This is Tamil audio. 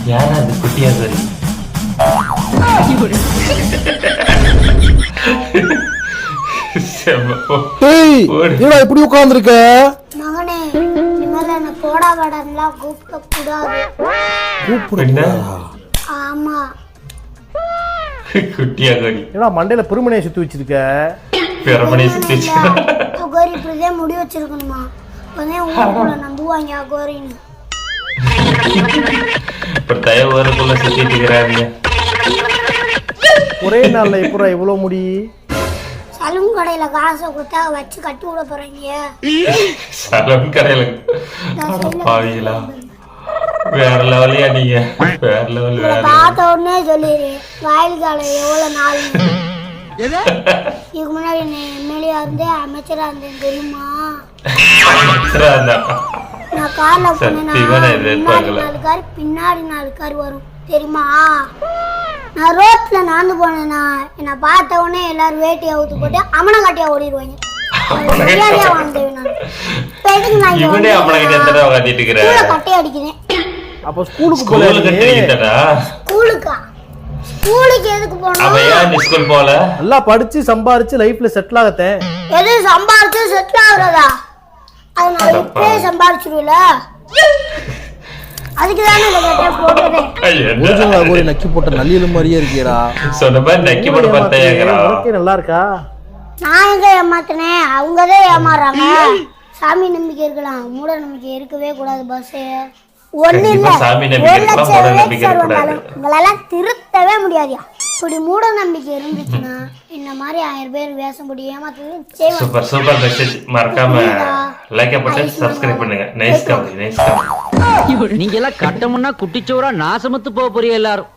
யாரா அது குட்டியா சரி இப்படி உட்கார்ந்துருக்க மகனே, இனிமேல் என்ன போடா வாடான்லாம் கூப்பிட கூடாது. ஆமா. குட்டியா கோரி ஏன்னா மண்டையில பெருமனையை சுத்தி வச்சிருக்க. பெருமனையை சுத்தி வச்சிருக்க. கோரி இப்படியே முடி வச்சிருக்கணுமா? அப்பதான் ஊருக்குள்ள நம்புவாங்க கோரின்னு. இப்ப தயவு வரக்குள்ள சுத்திட்டு இருக்கிறாங்க. ஒரே நாள்ல எப்படா இவ்வளவு முடி? சலூன் கடையில காசை கொடுத்தா வச்சு கட்டி விட போறீங்க. சலூன் கடையில பாவீங்களா? வேற லெவலியா நீங்க? வேற லெவல். பார்த்த உடனே சொல்லிடு வயல் காலம் எவ்வளவு நாள். இதுக்கு முன்னாடி எம்எல்ஏ இருந்தே அமைச்சரா இருந்தேன் தெரியுமா? நான் கார்ல போனேன்னா முன்னாடி 4 கார் பின்னாடி 4 கார் வரும் தெரியுமா? நான் ரோட்ல நடந்து போனேன்னா என்ன பார்த்த உடனே எல்லாரும் வேட்டி அவுத்து போட்டு அமனை கட்டியா ஓடிடுவாங்க. கட்டை அடிக்கிறேன். அப்ப ஸ்கூலுக்கு ஸ்கூலுக்கு எதுக்கு போல? நல்லா படிச்சு சம்பாரிச்சு லைஃப்ல செட்டில் ஆகத்தேன். எது சம்பாரிச்சு செட்டில் ஆகுறதா? அது நான் இப்பவே சம்பாரிச்சிருவில. அதுக்கு தானே இந்த கட்டை போட்டுறேன். ஒரு நக்கி போட்ட நல்லியலும் மாதிரியே இருக்கீடா. சொன்ன மாதிரி நக்கி போட்டு பார்த்தேங்கறா. உனக்கே நல்லா இருக்கா? நான் எங்க ஏமாத்துனேன்? அவங்கதான் ஏமாறாங்க. சாமி நம்பிக்கை இருக்கலாம், மூட நம்பிக்கை இருக்கவே கூடாது. பஸ் ஒண்ணு இல்ல, 1,00,000 உங்களெல்லாம் திருத்தவே முடியாதியா. இப்படி மூட நம்பிக்கை இருந்துச்சுன்னா இந்த மாதிரி 1000 பேர் வேஷம் போட்டு ஏமாத்துறது. Super super message. மறக்காம லைக் பண்ணி சப்ஸ்கிரைப் பண்ணுங்க. Nice comment. நீங்க எல்லாம் கட்டமுன்னா குட்டிச்சோரா நாசமத்து போக போறீங்க எல்லாரும்.